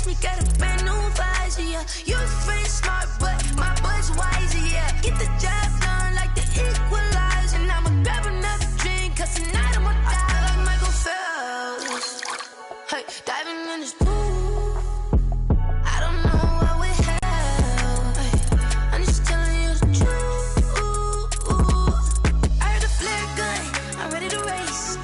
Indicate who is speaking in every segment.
Speaker 1: me, got a brand new visor, yeah. You pretty smart, but my boy's wiser, yeah. Get the job done like the equalizer. And I'ma grab another drink, cause tonight I'ma die like Michael Phelps. Hey, diving in this pool, I don't know what we have. Hey, I'm just telling you the truth. I heard the flare gun, I'm ready to race.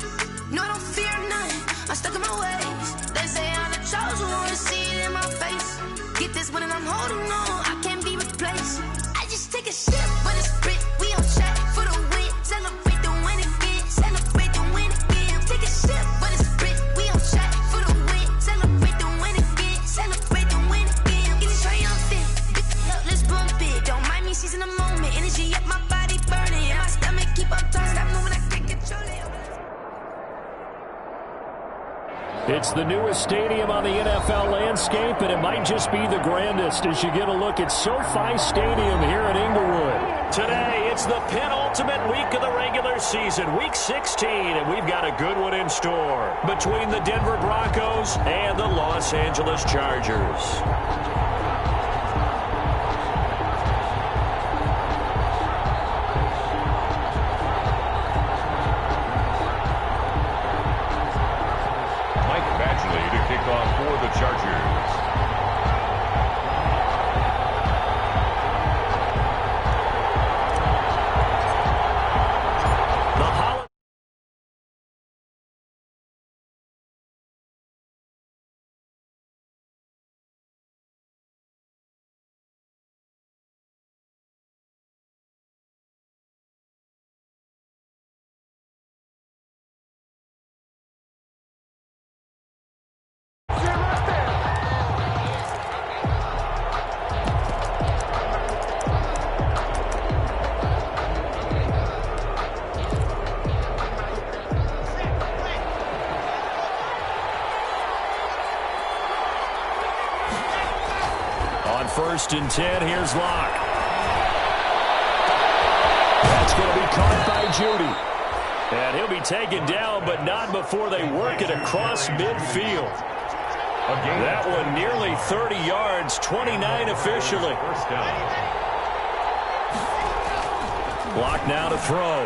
Speaker 1: No, I don't fear none, I'm stuck in my ways. They say I'm the chosen one, to see it in my face. Get this one and I'm holding on, I can't be replaced. I just take a sip, but it's Brit, we on track for the win. Celebrate the win again, celebrate the win again. Take a sip, but it's Brit, we on track for the win. Celebrate the win again, celebrate the win again. Get this triumphant, let's bump it. Don't mind me seizing the moment, energy up my body burning. And my stomach keep on turning, stop moving, I can't control it.
Speaker 2: It's the newest stadium on the NFL landscape, and it might just be the grandest as you get a look at SoFi Stadium here in Inglewood.
Speaker 3: Today, it's the penultimate week of the regular season, Week 16, and we've got a good one in store between the Denver Broncos and the Los Angeles Chargers.
Speaker 4: For the Chargers.
Speaker 3: First and 10, here's Locke. That's going to be caught by Judy. And he'll be taken down, but not before they work it across midfield. That one nearly 30 yards, 29 officially. Locke now to throw.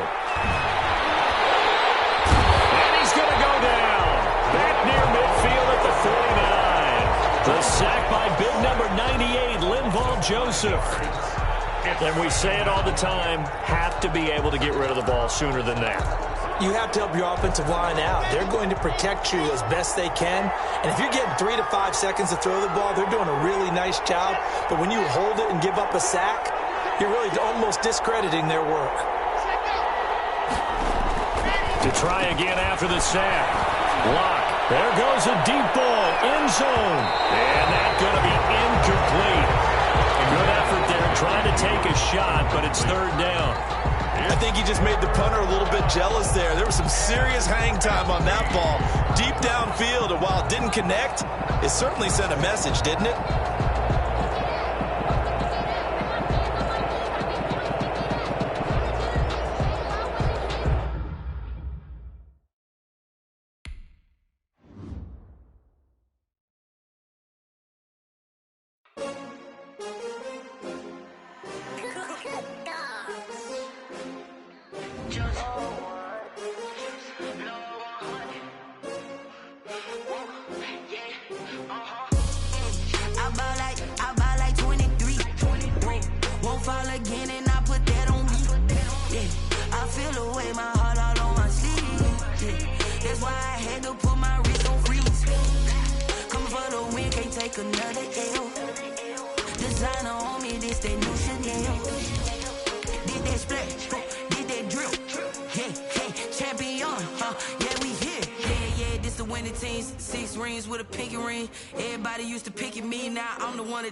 Speaker 3: And he's going to go down. Back near midfield at the 49. The sack by big number 98, Linval Joseph. And we say it all the time, have to be able to get rid of the ball sooner than that.
Speaker 5: You have to help your offensive line out. They're going to protect you as best they can. And if you're getting 3 to 5 seconds to throw the ball, they're doing a really nice job. But when you hold it and give up a sack, you're really almost discrediting their work.
Speaker 3: To try again after the sack. Locke. There goes a deep ball, end zone. And that's going to be incomplete. A good effort there trying to take a shot, but it's third down.
Speaker 6: I think he just made the punter a little bit jealous there. There was some serious hang time on that ball. Deep downfield, and while it didn't connect, it certainly sent a message, didn't it?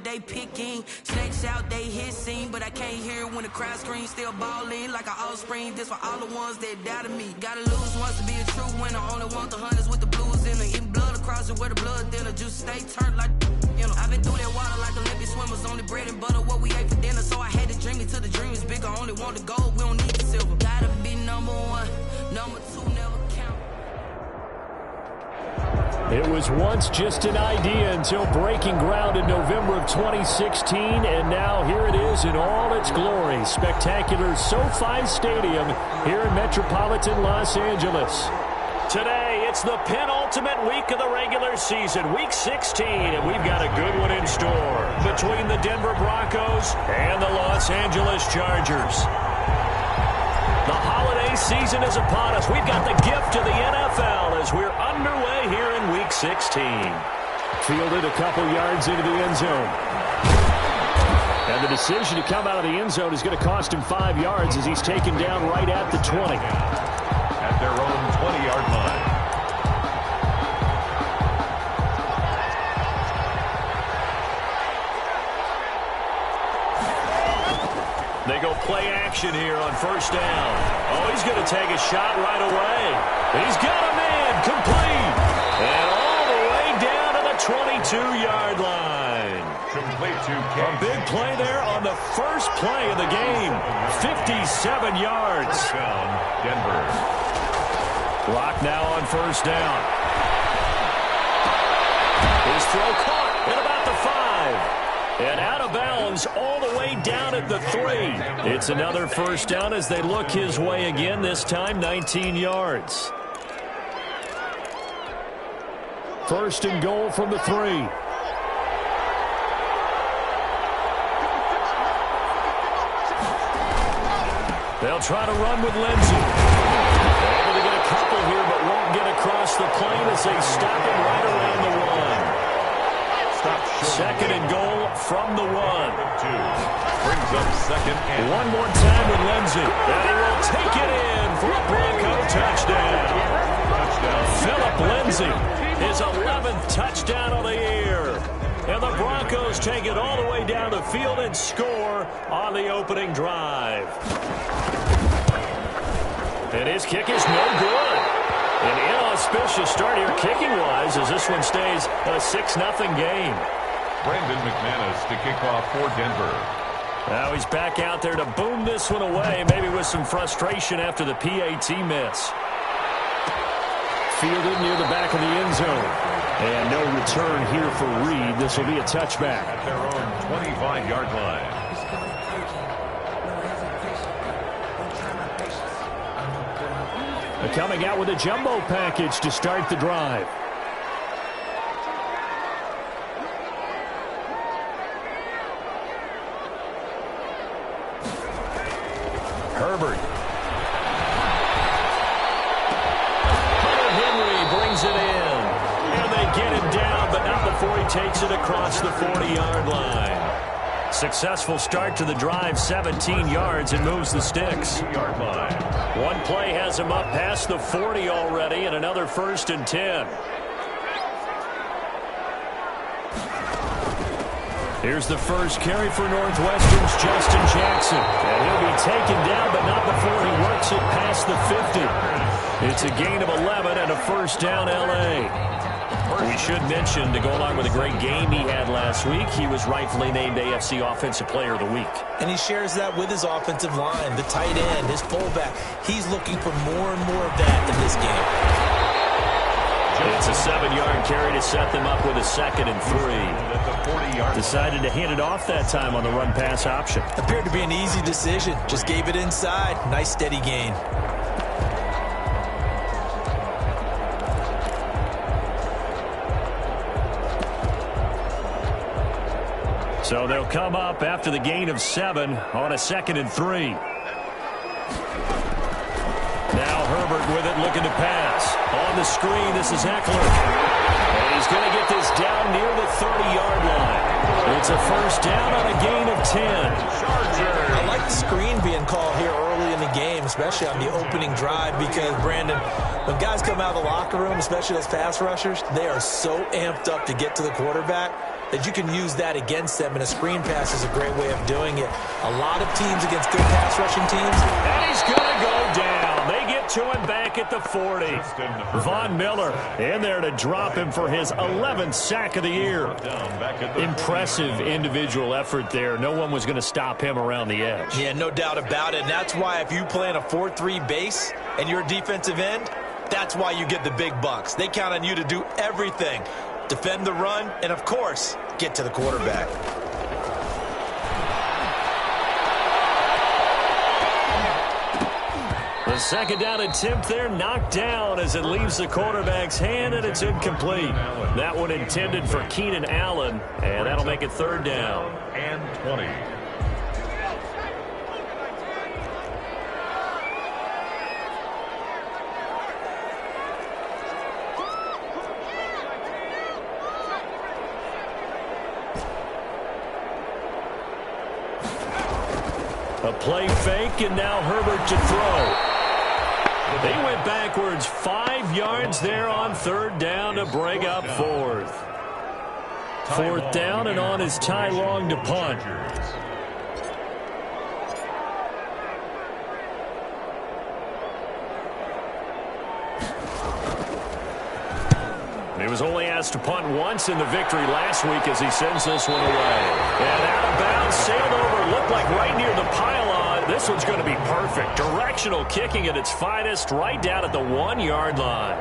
Speaker 1: They picking snakes out, they hissing, but I can't hear when the crowd screams. Still balling like an offspring. This for all the ones that doubted me. Gotta lose once to be a true winner. Only want the hunters with the blues in it. Eating blood across it where the blood thinner. Juice stay turned like you know. I've been through that water like Olympic swimmers. Only bread and butter what we ate for dinner. So I had to dream it till the dream is bigger. Only want the gold, we don't need the silver. Gotta be number one, number two never count.
Speaker 3: It
Speaker 2: was once just an idea until breaking ground in November of 2016, and now here it is in all its glory. Spectacular SoFi Stadium here in metropolitan Los Angeles.
Speaker 3: Today, it's the penultimate week of the regular season, Week 16, and we've got a good one in store between the Denver Broncos and the Los Angeles Chargers. The holiday season is upon us. We've got the gift of the NFL as we're underway here in Week 16.
Speaker 2: Fielded a couple yards into the end zone. And the decision to come out of the end zone is going to cost him 5 yards as he's taken down right at the 20.
Speaker 4: At their own 20-yard line.
Speaker 3: They go play action here on first down. Oh, he's going to take a shot right away. He's got a man complete. And all the way down to the 22-yard line.
Speaker 4: Complete to
Speaker 3: A big play there on the first play of the game. 57 yards.
Speaker 4: Touchdown, Denver.
Speaker 3: Clock now on first down. His throw caught at about the 5. And out of bounds all the way down at the 3. It's another first down as they look his way again, this time 19 yards.
Speaker 2: First and goal from the 3.
Speaker 3: They'll try to run with Lindsey. Able to get a couple here, but won't get across the plane as they stop him right around the 1. Second and goal from the 1.
Speaker 4: Brings up second and
Speaker 3: one more time with Lindsey. And he will take it in for a Bronco touchdown. Philip Lindsey, his 11th touchdown of the year. And the Broncos take it all the way down the field and score on the opening drive. And his kick is no good. An inauspicious start here kicking-wise as this one stays a 6-0 game.
Speaker 4: Brandon McManus to kick off for Denver.
Speaker 3: Now he's back out there to boom this one away, maybe with some frustration after the PAT miss.
Speaker 2: Fielded near the back of the end zone. And no return here for Reed. This will be a touchback.
Speaker 4: At their own 25-yard line.
Speaker 2: Coming out with a jumbo package to start the drive.
Speaker 3: Herbert. Henry brings it in. And they get him down, but not before he takes it across the 40-yard line. Successful start to the drive, 17 yards, and moves the sticks.
Speaker 4: 2-yard line.
Speaker 3: One play has him up past the 40 already, and another first and 10. Here's the first carry for Northwestern's Justin Jackson. And he'll be taken down, but not before he works it past the 50. It's a gain of 11 and a first down, L.A. We should mention, to go along with a great game he had last week, he was rightfully named AFC Offensive Player of the Week.
Speaker 5: And he shares that with his offensive line, the tight end, his fullback. He's looking for more and more of that in this game.
Speaker 3: It's a 7-yard carry to set them up with a second and 3. Decided to hand it off that time on the run-pass option.
Speaker 5: Appeared to be an easy decision. Just gave it inside. Nice steady gain.
Speaker 3: So they'll come up after the gain of 7 on a second and 3. Now Herbert with it, looking to pass. On the screen, this is Eckler. And he's going to get this down near the 30-yard line. It's a first down on a gain of 10.
Speaker 5: I like the screen being called here early in the game, especially on the opening drive, because, Brandon, when guys come out of the locker room, especially those pass rushers, they are so amped up to get to the quarterback that you can use that against them, and a screen pass is a great way of doing it. A lot of teams against good pass rushing teams.
Speaker 3: And he's going to go down. They get to him back at the 40. Von Miller in there to drop him for his 11th sack of the year. Impressive individual effort there. No one was going to stop him around the edge.
Speaker 5: Yeah, no doubt about it. And that's why if you play in a 4-3 base and you're a defensive end,
Speaker 6: That's why you get the big bucks. They count on you to do everything. Defend the run, and of course, get to the quarterback.
Speaker 3: The second down attempt there knocked down as it leaves the quarterback's hand, and it's incomplete. That one intended for Keenan Allen, and that'll make it third down.
Speaker 4: And 20.
Speaker 3: A play fake, and now Herbert to throw. They went backwards 5 yards there on third down to bring up fourth. Fourth down, and on is Ty Long to punt. He was only asked to punt once in the victory last week as he sends this one away. And out of bounds, sailed over, looked like right near the pylon. This one's going to be perfect. Directional kicking at its finest, right down at the 1-yard line.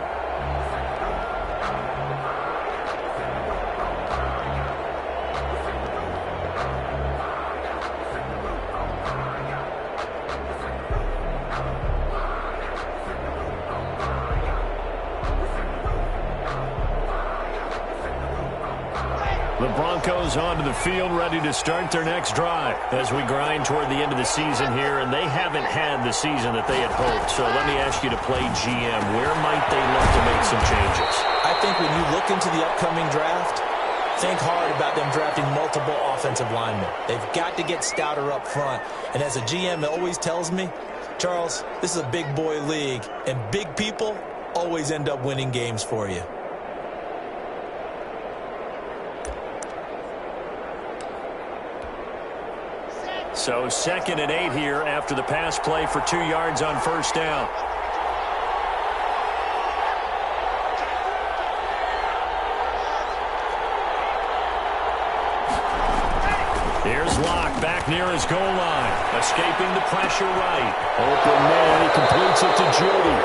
Speaker 3: The Broncos onto the field, ready to start their next drive as we grind toward the end of the season here, and they haven't had the season that they had hoped. So let me ask you to play GM. Where might they look to make some changes?
Speaker 5: I think when you look into the upcoming draft, think hard about them drafting multiple offensive linemen. They've got to get stouter up front. And as a GM, it always tells me, Charles, this is a big boy league, and big people always end up winning games for you.
Speaker 3: So 2nd and 8 here after the pass play for 2 yards on first down. Here's Locke back near his goal line. Escaping the pressure right. Open man, he completes it to Judy.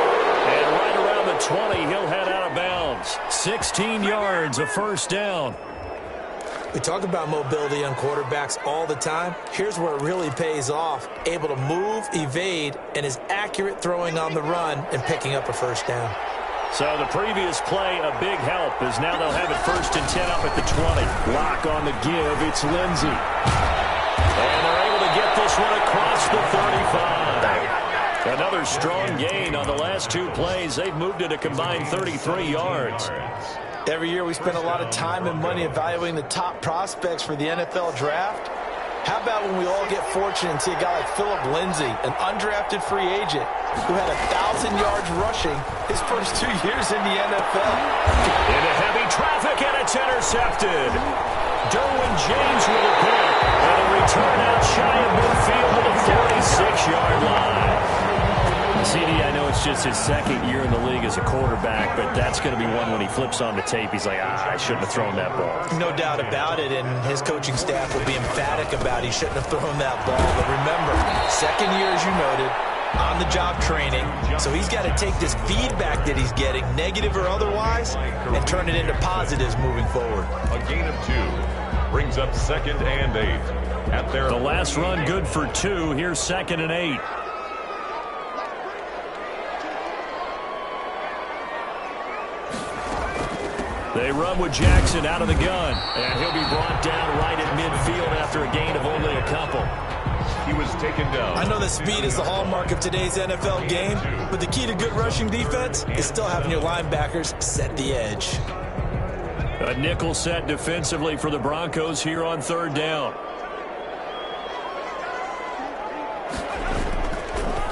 Speaker 3: And right around the 20, he'll head out of bounds. 16 yards, a first down.
Speaker 5: We talk about mobility on quarterbacks all the time. Here's where it really pays off. Able to move, evade, and is accurate throwing on the run and picking up a first down.
Speaker 3: So the previous play, a big help, as now they'll have it 1st and 10 up at the 20. Lock on the give, it's Lindsey. And they're able to get this one across the 35. Another strong gain on the last 2 plays. They've moved it a combined 33 yards.
Speaker 5: Every year we spend a lot of time and money evaluating the top prospects for the NFL draft. How about when we all get fortunate and see a guy like Phillip Lindsay, an undrafted free agent who had 1,000 yards rushing his first 2 years in the NFL.
Speaker 3: Into heavy traffic, and it's intercepted. Derwin James with a pick, and a return out shy of midfield to the 46-yard line. CD, I know it's just his 2nd year in the league as a quarterback, but that's going to be one when he flips on the tape. He's like, I shouldn't have thrown that ball.
Speaker 5: No doubt about it, and his coaching staff will be emphatic about he shouldn't have thrown that ball. But remember, 2nd year, as you noted, on-the-job training. So he's got to take this feedback that he's getting, negative or otherwise, and turn it into positives moving forward.
Speaker 4: A gain of 2 brings up 2nd and 8. At their
Speaker 3: the last run good for 2. Here's 2nd and 8. They run with Jackson out of the gun, and he'll be brought down right at midfield after a gain of only a couple.
Speaker 4: He was taken down.
Speaker 5: I know that speed is the hallmark of today's NFL game, but the key to good rushing defense is still having your linebackers set the edge.
Speaker 3: A nickel set defensively for the Broncos here on 3rd down.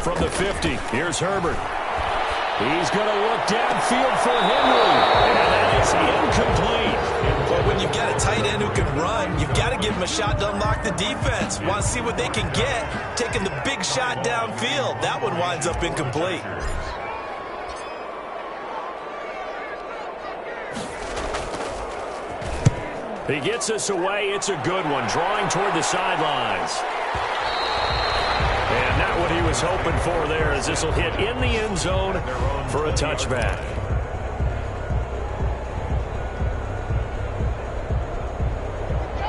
Speaker 3: From the 50, here's Herbert. He's going to look downfield for Henry, and that is incomplete.
Speaker 5: But when you've got a tight end who can run, you've got to give him a shot to unlock the defense. Want to see what they can get, taking the big shot downfield. That one winds up incomplete.
Speaker 3: He gets us away. It's a good one, drawing toward the sidelines. And
Speaker 2: Not what he was hoping for there, as this will hit in the end zone for a touchback.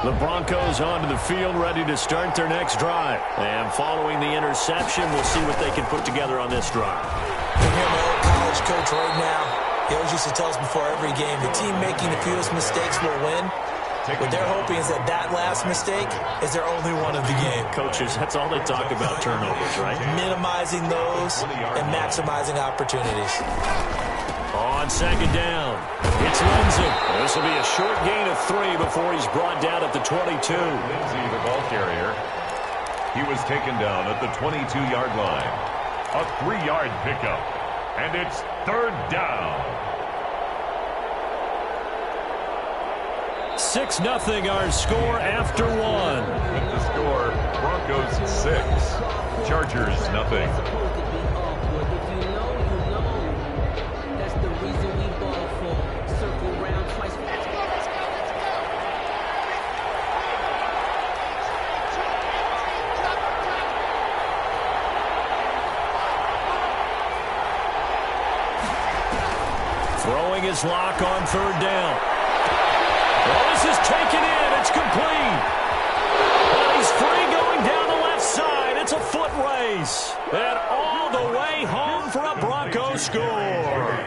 Speaker 2: The Broncos onto the field, ready to start their next drive. And following the interception, we'll see what they can put together on this drive.
Speaker 5: I'm here, my old college coach right now. He always used to tell us before every game, the team making the fewest mistakes will win. What they're hoping is that last mistake is their only one of the game.
Speaker 2: Coaches, that's all they talk about, turnovers, right?
Speaker 5: Minimizing those and maximizing opportunities.
Speaker 2: On second down, it's Lindsay. This will be a short gain of 3 before he's brought down at the 22.
Speaker 4: Lindsay, the ball carrier. He was taken down at the 22-yard line. A 3-yard pickup. And it's third down.
Speaker 2: 6-0 our score after 1.
Speaker 4: The score, Broncos 6, Chargers nothing.
Speaker 2: Throwing his lock on third down. Well, this is taken in. It's complete. Well, he's free going down the left side. It's a foot race. And all the way home for a Broncos score.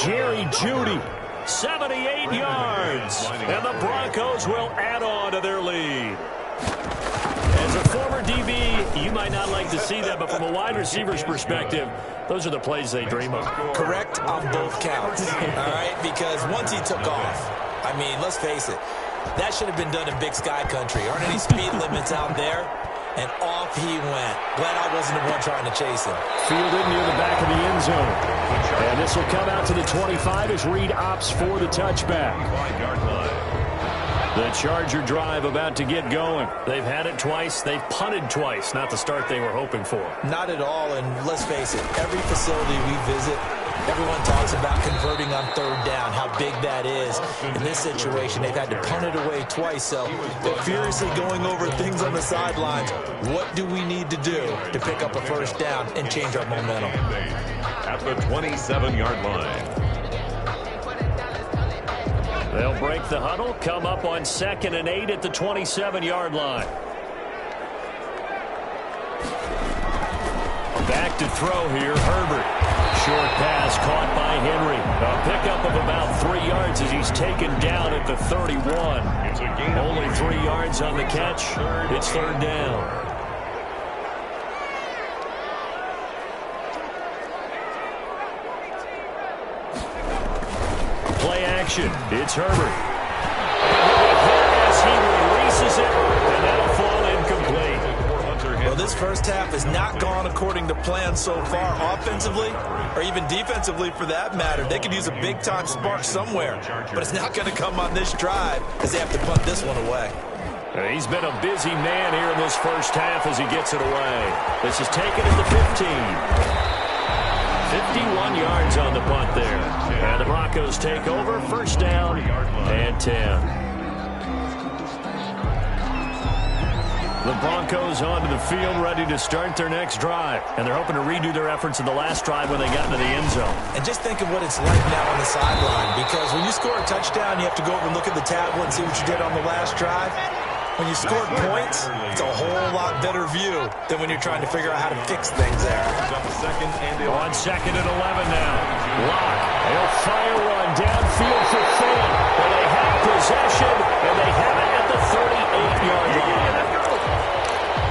Speaker 2: Jerry Jeudy, 78 yards. And the Broncos will add on to their lead. As a former DB, you might not like to see that, but from a wide receiver's perspective, those are the plays they dream of.
Speaker 5: Correct on both counts, all right? Because once he took off, I mean, let's face it, that should have been done in Big Sky Country. Aren't any speed limits out there? And off he went. Glad I wasn't the one trying to chase him.
Speaker 2: Fielded near the back of the end zone. And this will come out to the 25 as Reed opts for the touchback. The Charger drive about to get going. They've had it twice. They've punted twice. Not the start they were hoping for.
Speaker 5: Not at all, and let's face it, every facility we visit, everyone talks about converting on third down, how big that is. In this situation, they've had to punt it away twice, so they're furiously going over things on the sidelines. What do we need to do to pick up a first down and change our momentum?
Speaker 4: At the 27-yard line.
Speaker 2: They'll break the huddle, come up on 2nd and 8 at the 27-yard line. Back to throw here, Herbert. Short pass caught by Henry. A pickup of about 3 yards as he's taken down at the 31. Only 3 yards on the catch. It's third down. Play action. It's Herbert. As he releases it, and that'll fall incomplete.
Speaker 5: Well, this first half has not gone according to plan so far offensively, or even defensively for that matter. They could use a big-time spark somewhere, but it's not going to come on this drive as they have to punt this one away.
Speaker 2: He's been a busy man here in this first half as he gets it away. This is taken at the 15. 51 yards on the punt there. And the Broncos take over, first down and 10. The Broncos onto the field, ready to start their next drive. And they're hoping to redo their efforts in the last drive when they got into the end zone.
Speaker 5: And just think of what it's like now on the sideline, because when you score a touchdown, you have to go over and look at the tablet and see what you did on the last drive. When you scored points, it's a whole lot better view than when you're trying to figure out how to fix things there.
Speaker 2: On 2nd and 11 now. Lock. They'll fire one downfield for Fant. And they have possession, and they have it at the 38-yard line.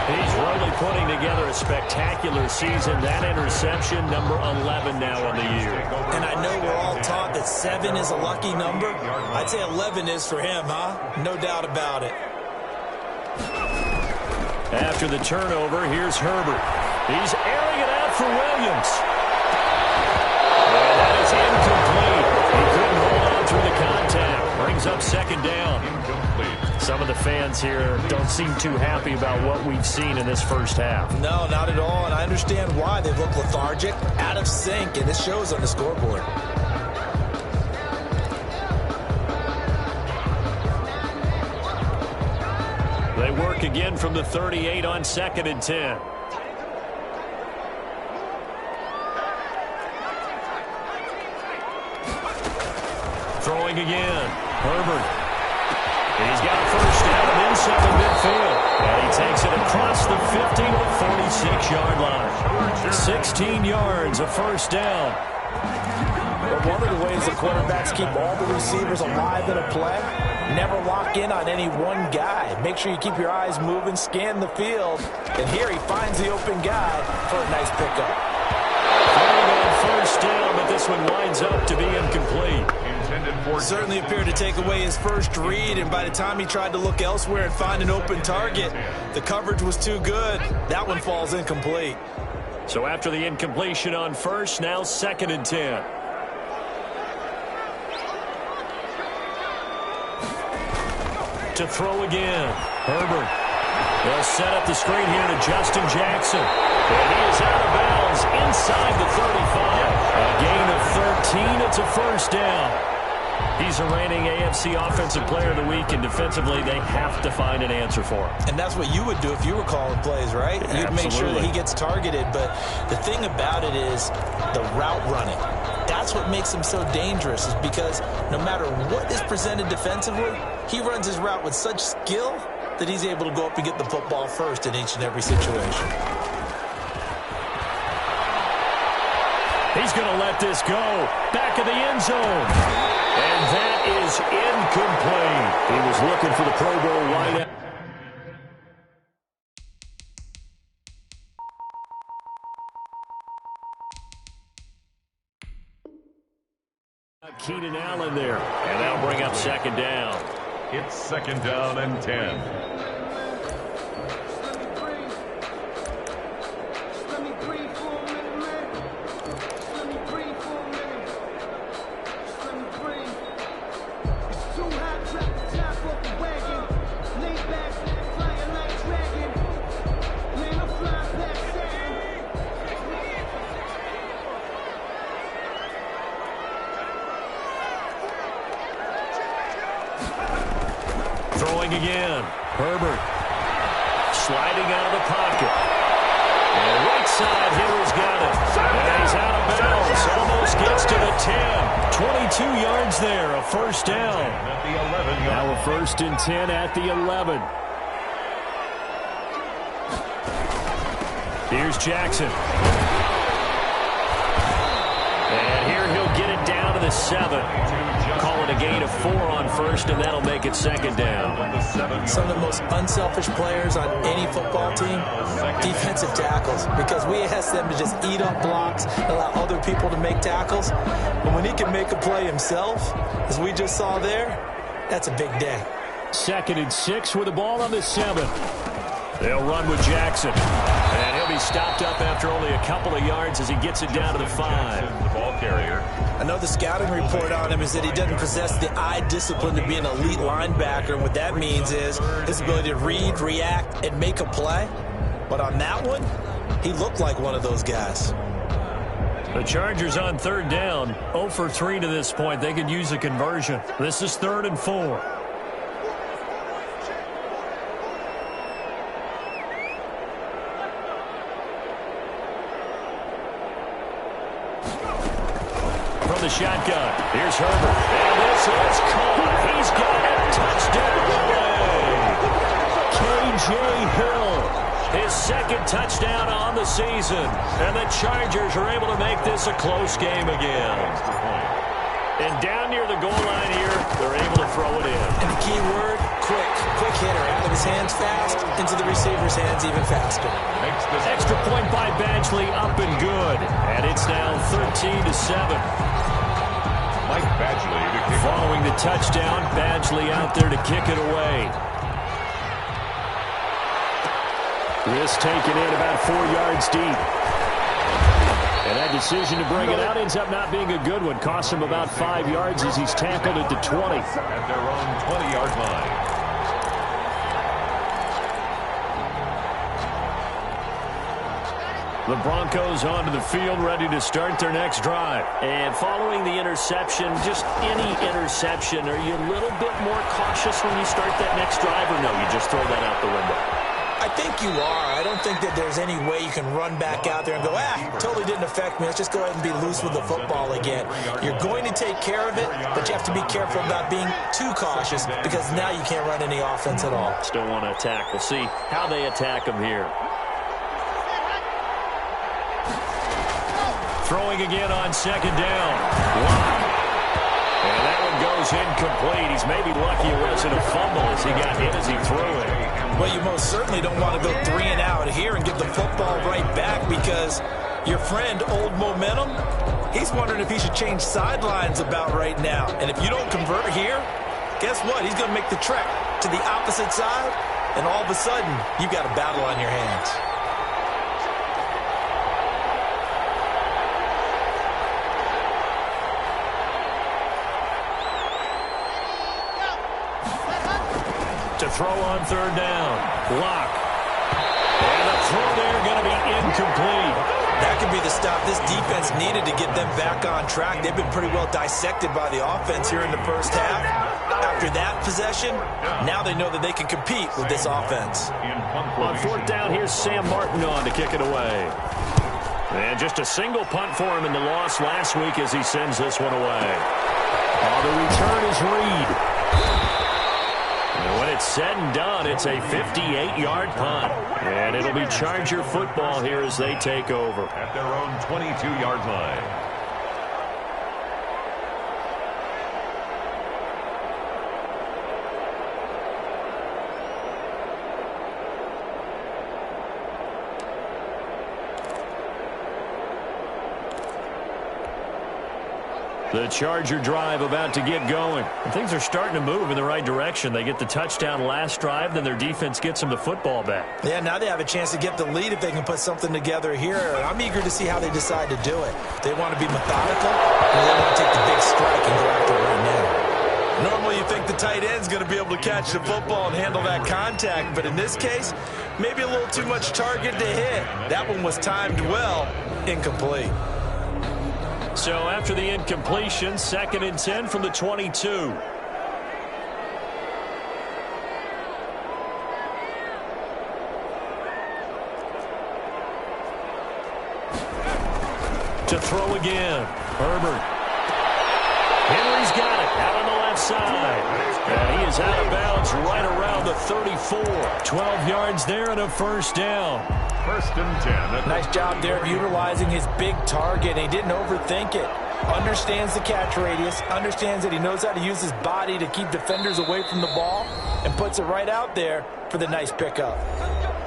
Speaker 2: He's really putting together a spectacular season. That interception, number 11 now on the year.
Speaker 5: And I know we're all taught that 7 is a lucky number. I'd say 11 is for him, huh? No doubt about it.
Speaker 2: After the turnover, here's Herbert. He's airing it out for Williams. And that is incomplete. He couldn't hold on through the contact. Brings up second down. Some of the fans here don't seem too happy about what we've seen in this first half.
Speaker 5: No, not at all, and I understand why. They look lethargic, out of sync, and this shows on the scoreboard. They
Speaker 2: work again from the 38 on 2nd and 10.
Speaker 3: Throwing again. Herbert. He's got a first down inside the midfield. And he takes it across the 50 to the 46-yard line. 16 yards, a first down.
Speaker 5: But one of the ways the quarterbacks keep all the receivers alive in a play, never lock in on any one guy. Make sure you keep your eyes moving, scan the field. And here he finds the open guy for a nice pickup.
Speaker 3: Throwing on first down, but this one winds up to be incomplete.
Speaker 6: Certainly appeared to take away his first read, and by the time he tried to look elsewhere and find an open target, the coverage was too good. That one falls incomplete.
Speaker 3: So after the incompletion on first, now 2nd and 10. To throw again. Herbert. They'll set up the screen here to Justin Jackson. And he is out of bounds inside the 35. A gain of 13. It's a first down. He's a reigning AFC Offensive Player of the Week, and defensively they have to find an answer for him.
Speaker 5: And that's what you would do if you were calling plays, right? You'd make sure that he gets targeted. But the thing about it is the route running. That's what makes him so dangerous, is because no matter what is presented defensively, he runs his route with such skill that he's able to go up and get the football first in each and every situation.
Speaker 3: He's going to let this go. Back of the end zone. And that is incomplete.
Speaker 2: He was looking for the Pro Bowl wideout. Keenan Allen there.
Speaker 3: And that'll bring up 2nd down.
Speaker 4: It's 2nd down and 10.
Speaker 3: Throwing again. Herbert. Sliding out of the pocket. And right side, Hitler's got it. And he's out of bounds. Almost gets to the 10. 22 yards there. A first down.
Speaker 4: At the 11 yard.
Speaker 2: Now a 1st and 10 at the 11.
Speaker 3: Here's Jackson. And here he'll get it down to the 7. Call it a gain of 4 on first, and that'll make it 2nd down.
Speaker 5: Some of the most unselfish players on any football team, defensive tackles, because we ask them to just eat up blocks, allow other people to make tackles. But when he can make a play himself, as we just saw there, that's a big day.
Speaker 2: 2nd and 6 with the ball on the 7.
Speaker 3: They'll run with Jackson. And he'll be stopped up after only a couple of yards as he gets it down to the 5.
Speaker 4: The ball carrier.
Speaker 5: I know the scouting report on him is that he doesn't possess the eye discipline to be an elite linebacker. And what that means is his ability to read, react, and make a play. But on that one, he looked like one of those guys.
Speaker 3: The Chargers on 3rd down. 0 for 3 to this point. They could use a conversion. This is 3rd and 4. The shotgun. Here's Herbert. And this is caught. He's got a touchdown away. K.J. Hill. His 2nd touchdown on the season. And the Chargers are able to make this a close game again. And down near the goal line here, they're able to throw it in.
Speaker 5: And the key word, quick. Quick hitter. Out of his hands fast, into the receiver's hands even faster.
Speaker 3: Extra point by Badgley, up and good. And it's now 13-7.
Speaker 4: Mike Badgley to kick.
Speaker 3: Following the touchdown, Badgley out there to kick it away.
Speaker 2: This taken in about 4 yards deep. And that decision to bring it out ends up not being a good one. Costs him about 5 yards as he's tackled at the 20.
Speaker 4: At their own 20-yard line.
Speaker 3: The Broncos onto the field, ready to start their next drive. And following the interception, just any interception, are you a little bit more cautious when you start that next drive, or no, you just throw that out the window?
Speaker 5: I think you are. I don't think that there's any way you can run back out there and go, totally didn't affect me. Let's just go ahead and be loose with the football again. You're going to take care of it, but you have to be careful about being too cautious because now you can't run any offense at all.
Speaker 2: Still want to attack. We'll see how they attack him here. Throwing again on second down. And that one goes incomplete. He's maybe lucky it wasn't a fumble as he got hit as he threw it.
Speaker 5: Well, you most certainly don't want to go 3 and out here and give the football right back because your friend, Old Momentum, he's wondering if he should change sidelines about right now. And if you don't convert here, guess what? He's going to make the trek to the opposite side, and all of a sudden, you've got a battle on your hands.
Speaker 2: To throw on third down. Lock. And the throw there going to be incomplete.
Speaker 5: That could be the stop this defense needed to get them back on track. They've been pretty well dissected by the offense here in the first half. After that possession, now they know that they can compete with this offense.
Speaker 2: On fourth down, here's Sam Martin on to kick it away. And just a single punt for him in the loss last week as he sends this one away. The return is Reed. And when it's said and done, it's a 58-yard punt. And it'll be Charger football here as they take over.
Speaker 4: At their own 22-yard line.
Speaker 2: The Charger drive about to get going. And things are starting to move in the right direction. They get the touchdown last drive, then their defense gets them the football back.
Speaker 5: Yeah, now they have a chance to get the lead if they can put something together here. I'm eager to see how they decide to do it. They want to be methodical, or they want to take the big strike and go after it right now.
Speaker 6: Normally you think the tight end's going to be able to catch the football and handle that contact, but in this case, maybe a little too much target to hit. That one was timed well, incomplete.
Speaker 2: So after the incompletion, 2nd and 10 from the 22. To throw again. Herbert. Henry's got it out on the left side. And he is out of bounds right around the 34. 12 yards there and a first down.
Speaker 4: 1st and 10.
Speaker 5: Nice job there of utilizing his big target. He didn't overthink it. Understands the catch radius. Understands that he knows how to use his body to keep defenders away from the ball. And puts it right out there for the nice pickup.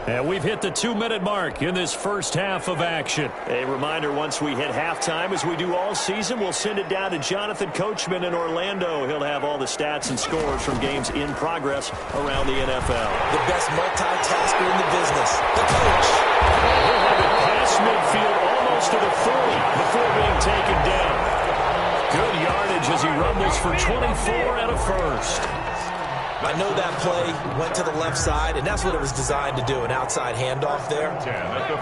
Speaker 2: And we've hit the 2-minute mark in this first half of action. A reminder, once we hit halftime, as we do all season, we'll send it down to Jonathan Coachman in Orlando. He'll have all the stats and scores from games in progress around the NFL.
Speaker 5: The best multitasker in the business, the coach.
Speaker 2: And he'll have it past midfield almost to the 40 before being taken down. Good yardage as he rumbles for 24 and a first.
Speaker 5: I know that play went to the left side, and that's what it was designed to do, an outside handoff there.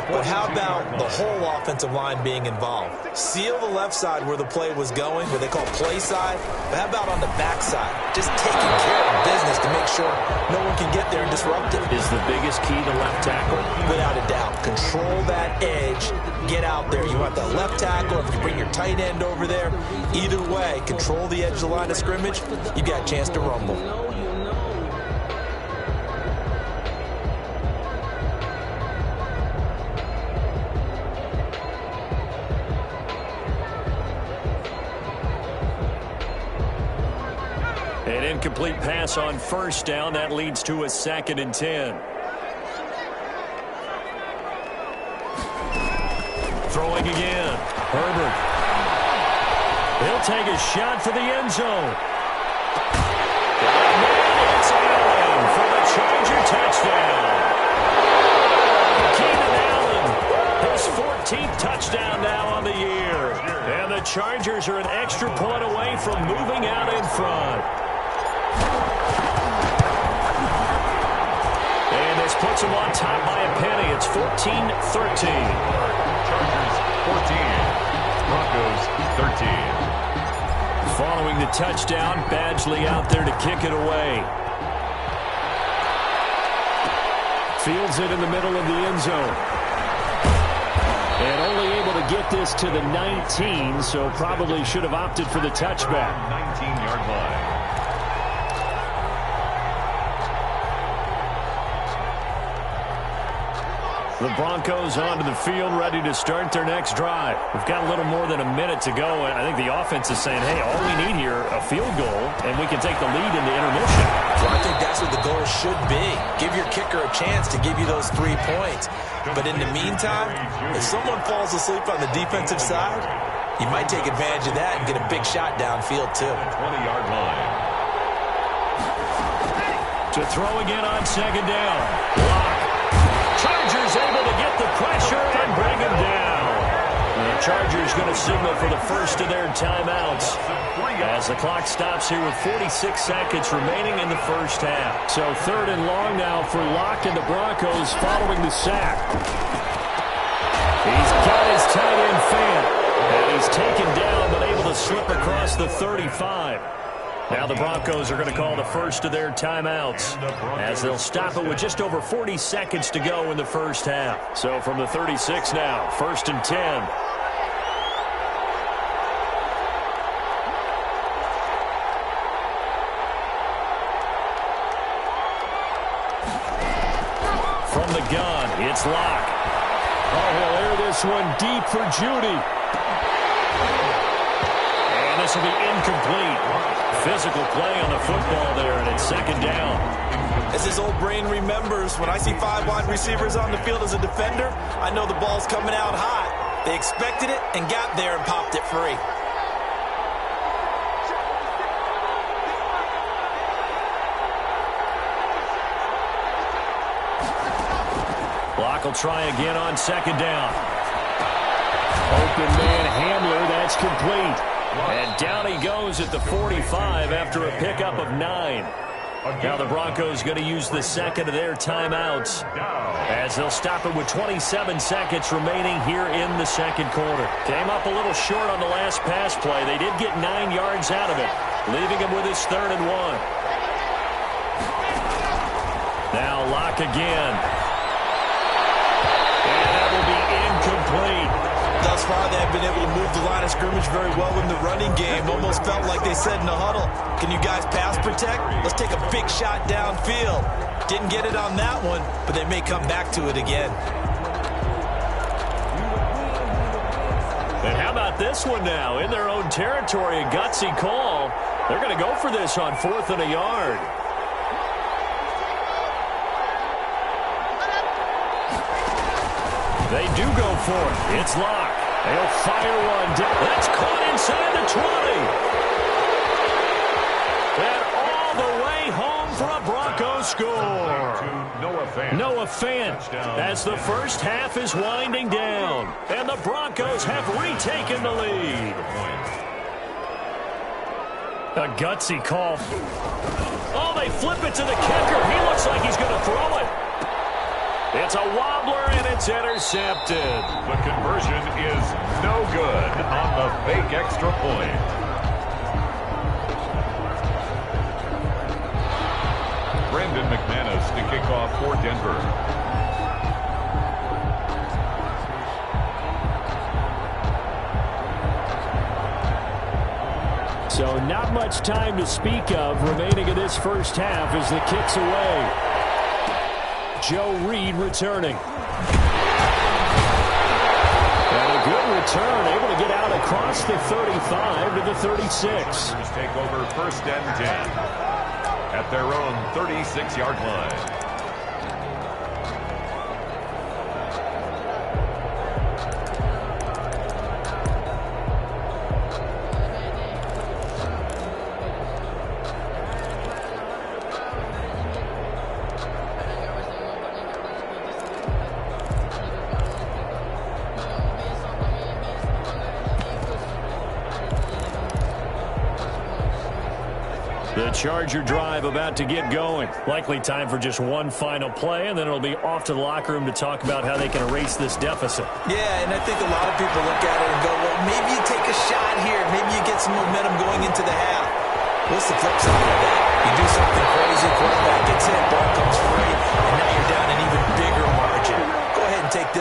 Speaker 5: But how about the whole offensive line being involved? Seal the left side where the play was going, what they call play side, but how about on the back side? Just taking care of business to make sure no one can get there and disrupt it.
Speaker 2: Is the biggest key to left tackle?
Speaker 5: Without a doubt. Control that edge. Get out there. You want the left tackle, if you bring your tight end over there, either way, control the edge of the line of scrimmage, you got a chance to rumble.
Speaker 2: An incomplete pass on first down. That leads to a 2nd and 10. Throwing again. Herbert. He'll take a shot for the end zone. And it's Allen for the Charger touchdown. Keenan Allen, his 14th touchdown now on the year. And the Chargers are an extra point away from moving out in front. And this puts them on top by a penny. It's 14-13.
Speaker 4: Chargers 14. Broncos 13.
Speaker 2: Following the touchdown, Badgley out there to kick it away. Fields it in the middle of the end zone. And only able to get this to the 19, so probably should have opted for the touchback.
Speaker 4: 19-yard line.
Speaker 2: The Broncos onto the field, ready to start their next drive. We've got a little more than a minute to go, and I think the offense is saying, hey, all we need here, a field goal, and we can take the lead into intermission.
Speaker 5: Well, I think that's what the goal should be. Give your kicker a chance to give you those 3 points. But in the meantime, if someone falls asleep on the defensive side, you might take advantage of that and get a big shot downfield, too.
Speaker 4: 20-yard line.
Speaker 2: To throw again on second down. Lock. Chargers able to get the pressure and bring him down. And the Chargers going to signal for the first of their timeouts as the clock stops here with 46 seconds remaining in the first half. So 3rd and long now for Locke and the Broncos following the sack. He's got his tight end Fant, and he's taken down but able to slip across the 35. Now the Broncos are going to call the first of their timeouts as they'll stop it with just over 40 seconds to go in the first half. So from the 36 now, 1st and 10. From the gun, it's Locke. Oh, he'll air this one deep for Judy. And this will be incomplete. Physical play on the football there, and it's 2nd down.
Speaker 5: As his old brain remembers, when I see 5 wide receivers on the field as a defender, I know the ball's coming out hot. They expected it and got there and popped it free.
Speaker 2: Block will try again on 2nd down. Open man Hamler, that's complete. And down he goes at the 45 after a pickup of 9. Now the Broncos going to use the second of their timeouts as they'll stop it with 27 seconds remaining here in the second quarter. Came up a little short on the last pass play. They did get 9 yards out of it, leaving him with his 3rd and 1. Now Locke again. And that will be incomplete.
Speaker 5: Thus far, they've been able to move the line of scrimmage very well in the running game. Almost felt like they said in the huddle, can you guys pass protect? Let's take a big shot downfield. Didn't get it on that one, but they may come back to it again.
Speaker 2: And how about this one now? In their own territory, a gutsy call. They're going to go for this on 4th and a yard. They do go for it. It's Locke. They'll fire one down. That's caught inside the 20. And all the way home for a Broncos score. Noah Fant as the first half is winding down. And the Broncos have retaken the lead. A gutsy call. Oh, they flip it to the kicker. He looks like he's going to throw it. It's a wobbler, and it's intercepted.
Speaker 4: The conversion is no good on the fake extra point. Brandon McManus to kick off for Denver.
Speaker 2: So not much time to speak of remaining in this first half as the kick's away. Joe Reed returning. And a good return, able to get out across the 35 to the 36.
Speaker 4: Take over 1st and 10 at their own 36-yard line.
Speaker 2: The Charger drive about to get going. Likely time for just one final play, and then it'll be off to the locker room to talk about how they can erase this deficit.
Speaker 5: Yeah, and I think a lot of people look at it and go, well, maybe you take a shot here. Maybe you get some momentum going into the half. What's the flip side of that? You do something crazy, quarterback gets hit, ball comes free, and now you're down an even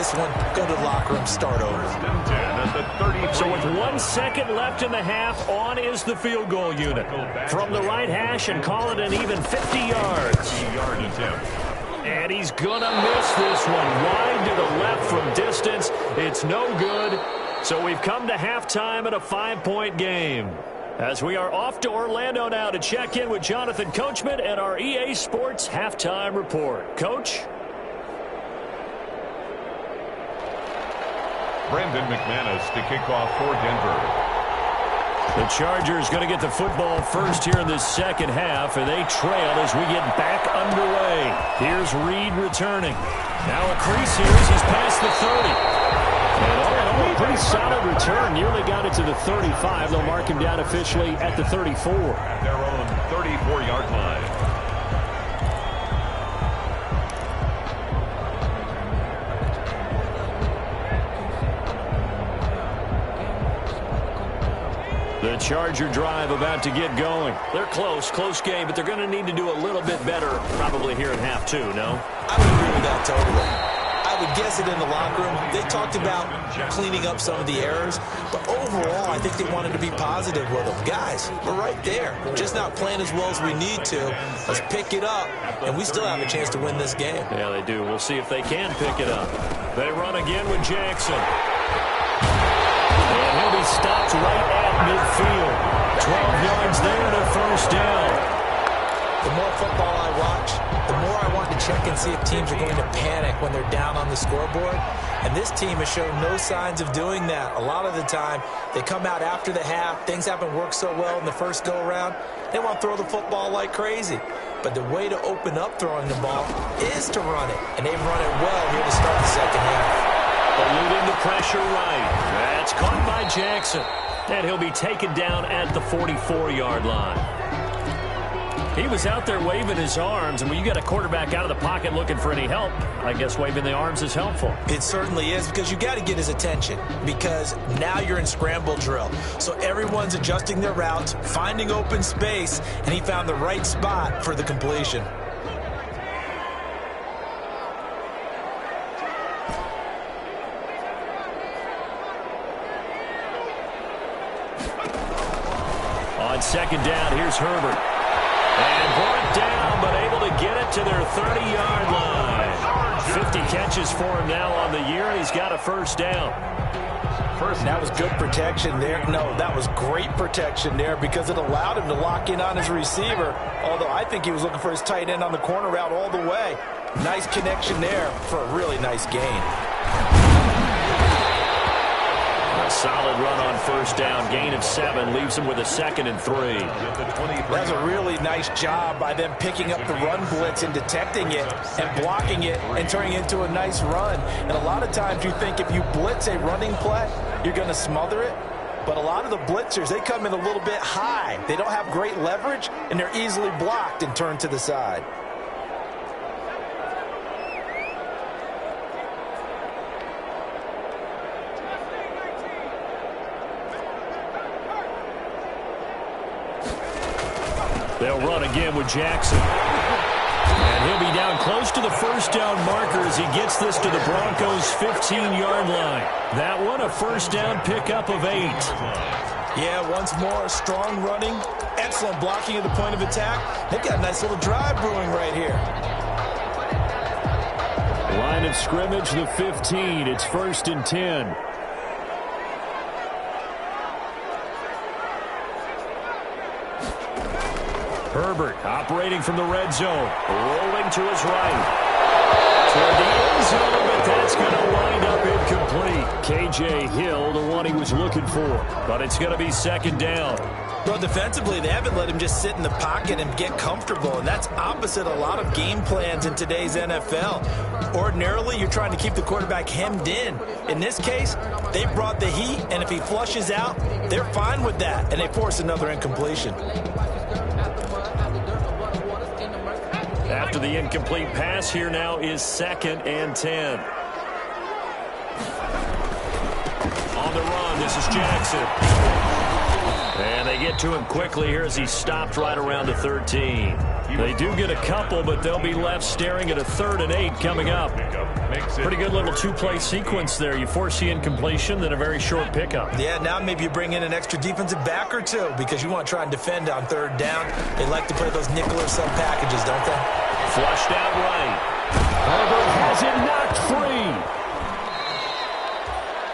Speaker 5: this one, go to the locker room, start over.
Speaker 3: So with 1 second left in the half, on is the field goal unit. From the right hash and call it an even 50 yards. And he's going to miss this one. Wide to the left from distance. It's no good. So we've come to halftime at a 5-point game. As we are off to Orlando now to check in with Jonathan Coachman and our EA Sports Halftime Report. Coach?
Speaker 4: Brandon McManus to kick off for Denver.
Speaker 3: The Chargers going to get the football first here in this second half, and they trail as we get back underway. Here's Reed returning. Now a crease here as he's past the 30. And all in all, a pretty solid return. Nearly got it to the 35. They'll mark him down officially at the 34.
Speaker 4: At their own 34-yard line.
Speaker 3: The Charger drive about to get going. They're close game, but they're going to need to do a little bit better probably here in half two, no?
Speaker 5: I would agree with that totally. I would guess it in the locker room. They talked about cleaning up some of the errors, but overall, I think they wanted to be positive with them. Guys, we're right there. Just not playing as well as we need to. Let's pick it up, and we still have a chance to win this game.
Speaker 3: Yeah, they do. We'll see if they can pick it up. They run again with Jackson. And he'll be stopped right at midfield. 12 yards there and a first down.
Speaker 5: The more football I watch, the more I want to check and see if teams are going to panic when they're down on the scoreboard. And this team has shown no signs of doing that. A lot of the time, they come out after the half. Things haven't worked so well in the first go-around. They want to throw the football like crazy. But the way to open up throwing the ball is to run it. And they've run it well here to start the second half.
Speaker 3: Eluding the pressure right. That's caught by Jackson. And he'll be taken down at the 44-yard line. He was out there waving his arms, and when you got a quarterback out of the pocket looking for any help, I guess waving the arms is helpful.
Speaker 5: It certainly is, because you got to get his attention, because now you're in scramble drill. So everyone's adjusting their routes, finding open space, and he found the right spot for the completion.
Speaker 3: On second down, here's Herbert. And brought down, but able to get it to their 30-yard line. 50 catches for him now on the year, and he's got a first down.
Speaker 7: That was good protection there. No, that was great protection there because it allowed him to lock in on his receiver, although I think he was looking for his tight end on the corner route all the way. Nice connection there for a really nice gain.
Speaker 3: A solid run on first down. Gain of 7 leaves him with a 2nd and 3.
Speaker 7: That's a really nice job by them picking up the run blitz and detecting it and blocking it and turning it into a nice run. And a lot of times you think if you blitz a running play, you're going to smother it. But a lot of the blitzers, they come in a little bit high. They don't have great leverage, and they're easily blocked and turned to the side.
Speaker 3: They'll run again with Jackson. And he'll be down close to the first down marker as he gets this to the Broncos' 15-yard line. That one a first down pickup of 8.
Speaker 5: Yeah, once more, strong running, excellent blocking at the point of attack. They've got a nice little drive brewing right here.
Speaker 2: Line of scrimmage, the 15. It's 1st and 10.
Speaker 3: Herbert operating from the red zone. Rolling to his right. Toward the end zone, but that's going to wind up incomplete.
Speaker 2: K.J. Hill, the one he was looking for.
Speaker 3: But it's going to be 2nd down.
Speaker 5: Well, defensively, they haven't let him just sit in the pocket and get comfortable, and that's opposite a lot of game plans in today's NFL. Ordinarily, you're trying to keep the quarterback hemmed in. In this case, they brought the heat, and if he flushes out, they're fine with that, and they force another incompletion.
Speaker 3: After the incomplete pass, here now is 2nd and 10. On the run, this is Jackson. And they get to him quickly here as he stopped right around the 13. They do get a couple, but they'll be left staring at a 3rd and 8 coming up. Pretty good little two-play sequence there. You force the incompletion, then a very short pickup.
Speaker 5: Yeah, now maybe you bring in an extra defensive back or two because you want to try and defend on 3rd down. They like to play those nickel or sub packages, don't they?
Speaker 3: Flushed out right.
Speaker 2: Herbert has it knocked free.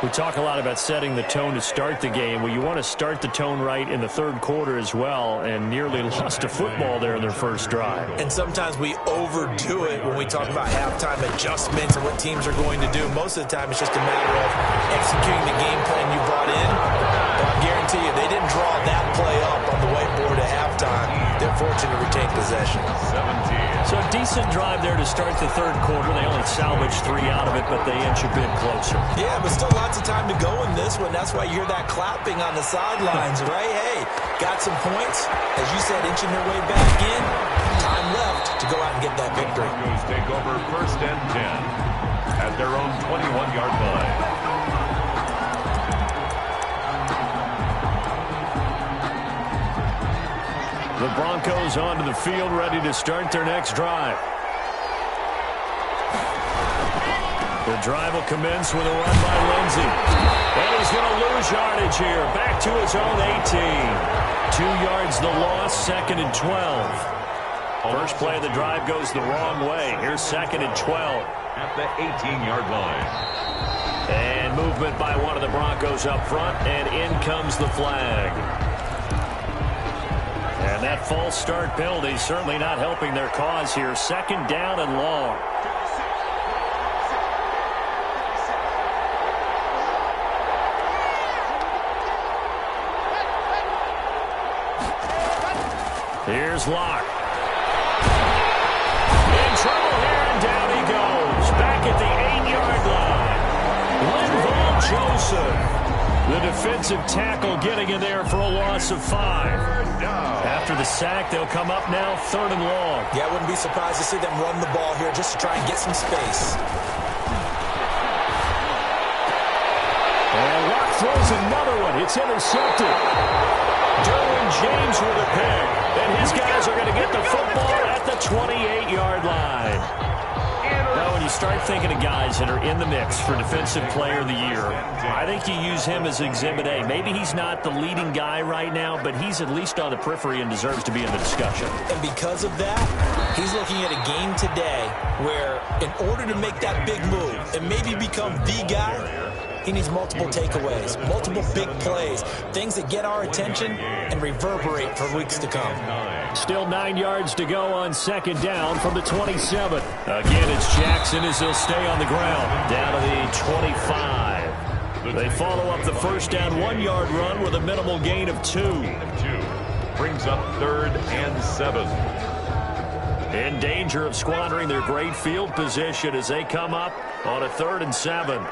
Speaker 2: We talk a lot about setting the tone to start the game. Well, you want to start the tone right in the 3rd quarter as well, and nearly lost a football there in their first drive.
Speaker 5: And sometimes we overdo it when we talk about halftime adjustments and what teams are going to do. Most of the time, it's just a matter of executing the game plan you brought in. But I guarantee you, they didn't draw that play up on the whiteboard at halftime. They're fortunate to retain possession.
Speaker 4: 17.
Speaker 2: So a decent drive there to start the 3rd quarter. They only salvaged 3 out of it, but they inch a bit closer.
Speaker 5: Yeah, but still lots of time to go in this one. That's why you hear that clapping on the sidelines, right? Hey, got some points. As you said, inching their way back in. Time left to go out and get that victory.
Speaker 4: Broncos take over 1st and 10 at their own 21-yard line.
Speaker 2: The Broncos onto the field, ready to start their next drive. The drive will commence with a run by Lindsey. And he's going to lose yardage here. Back to his own 18. 2 yards the loss, 2nd and 12. First play of the drive goes the wrong way. Here's 2nd and 12.
Speaker 4: At the 18-yard line.
Speaker 2: And movement by one of the Broncos up front, and in comes the flag. And that false start penalty certainly not helping their cause here. 2nd down and long. Here's Locke. In trouble here, and down he goes. Back at the 8-yard line. Linval Joseph. The defensive tackle getting in there for a loss of 5. After the sack, they'll come up now 3rd and long.
Speaker 5: Yeah, I wouldn't be surprised to see them run the ball here just to try and get some space.
Speaker 2: And Locke throws another one. It's intercepted. Derwin James with a pick. And his guys are going to get the football at the 28-yard line. Now, when you start thinking of guys that are in the mix for Defensive Player of the Year, I think you use him as Exhibit A. Maybe he's not the leading guy right now, but he's at least on the periphery and deserves to be in the discussion.
Speaker 5: And because of that, he's looking at a game today where in order to make that big move and maybe become the guy, he needs multiple takeaways, multiple big plays, things that get our attention and reverberate for weeks to come.
Speaker 2: Still 9 yards to go on 2nd down from the 27. Again, it's Jackson as he'll stay on the ground. Down to the 25. They follow up the first down 1-yard run with a minimal gain of 2.
Speaker 4: Brings up 3rd and 7.
Speaker 2: In danger of squandering their great field position as they come up on a 3rd and 7.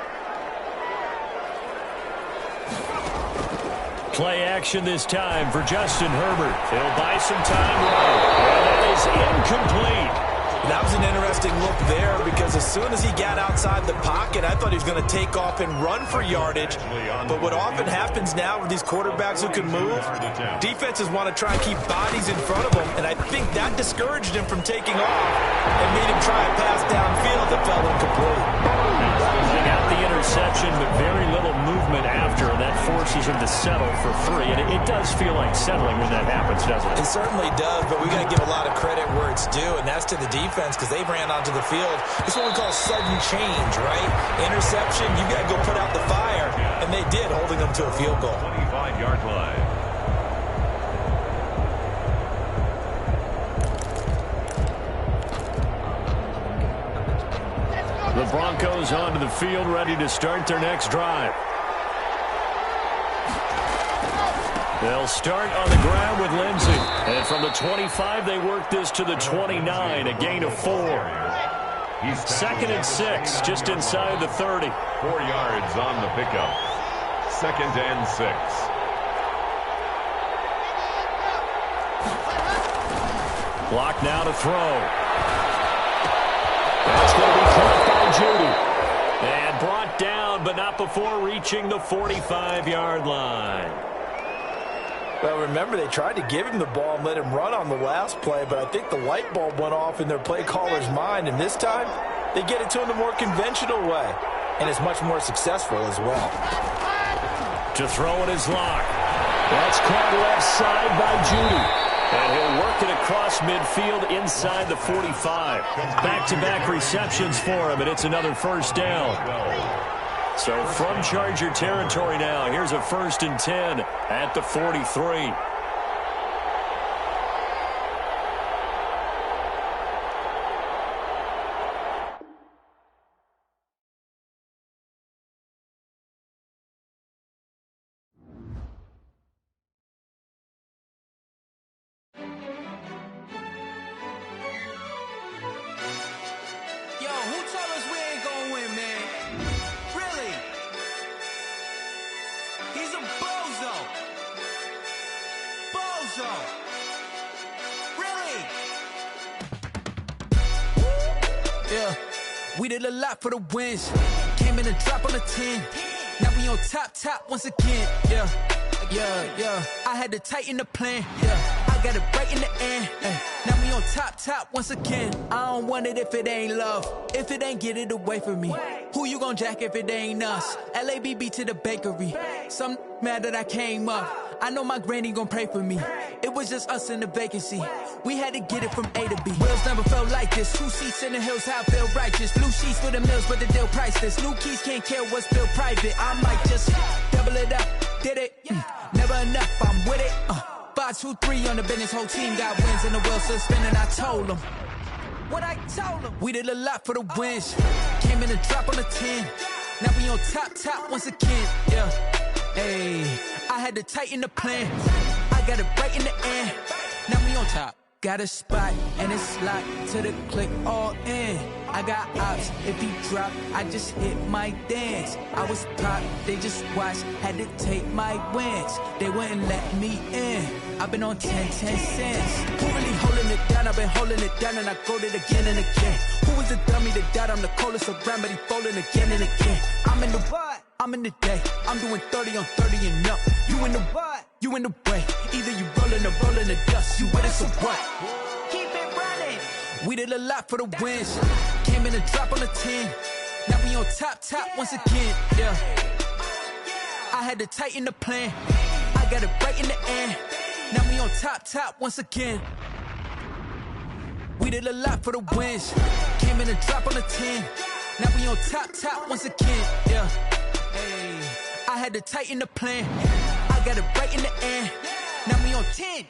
Speaker 2: Play action this time for Justin Herbert. He'll buy some time right. And that is incomplete.
Speaker 5: That was an interesting look there because as soon as he got outside the pocket, I thought he was going to take off and run for yardage. But what often happens now with these quarterbacks who can move, defenses want to try and keep bodies in front of them. And I think that discouraged him from taking off and made him try a pass downfield that fell incomplete.
Speaker 2: He got the interception, but very little movement after, and that forces him to settle for 3. And it does feel like settling when that happens, doesn't it?
Speaker 5: It certainly does, but we got to give a lot of credit where it's due, and that's to the defense because they ran onto the field. It's what we call sudden change, right? Interception, you got to go put out the fire, and they did, holding them to a field goal.
Speaker 4: 25-yard line.
Speaker 2: The Broncos onto the field, ready to start their next drive. They'll start on the ground with Lindsey. And from the 25, they work this to the 29, a gain of 4. 2nd and 6, just inside the 30.
Speaker 4: 4 yards on the pickup. 2nd and 6.
Speaker 2: Clock now to throw. That's going to be caught by Judy. And brought down, but not before reaching the 45-yard line.
Speaker 5: Well, remember, they tried to give him the ball and let him run on the last play, but I think the light bulb went off in their play caller's mind, and this time they get it to him the more conventional way, and it's much more successful as well.
Speaker 3: To throw it is Locke. That's caught left side by Judy. And he'll work it across midfield inside the 45. Back-to-back receptions for him, and it's another first down. So from Charger territory now, here's a 1st and 10 at the 43.
Speaker 8: We did a lot for the wins. Came in and drop on the 10. Now we on top once again. Yeah. I had to tighten the plan. Yeah. I got it right in the end. Now we on top once again. I don't want it if it ain't love. If it ain't, get it away from me. Who you gon' jack if it ain't us? LABB to the bakery. Some mad that I came up. I know my granny gon' pray for me. It was just us in the vacancy. We had to get it from A to B. Wheels never felt like this. 2 seats in the hills, how I feel righteous. Blue sheets for the mills, but the deal priceless. New keys can't care what's built private. I might just double it up. Did it? Never enough, I'm with it. 5, 2, 3 on the business. Whole team got wins and the wheels still spinning. I told them what I told them. We did a lot for the wins. Came in and drop on the 10. Now we on top once again. Yeah. Hey, I had to tighten the plan. I got it right in the end. Now we on top. Got a spot and it's locked to the click all in. I got ops, if he drop, I just hit my dance. I was pop, they just watched, had to take my wins. They wouldn't let me in. I've been on 10 cents. Who really holding it down? I've been holding it down and I go it again and again. Who was the dummy that died? I'm the coldest around, but he folding again and again. I'm in the what? I'm in the day. I'm doing 30 on 30 and up. You in the what? You in the way. Either you rolling or rolling the dust. You with it, so what? Keep it running. We did a lot for the wins. Came in and drop on the 10. Now we on top once again. Yeah. I had to tighten the plan. I got it right in the end. Now we on top once again. We did a lot for the wins. Came in and drop on the 10. Now we on top once again. Yeah. Hey, I had to tighten the plan. I got it right in the end. Now we on 10.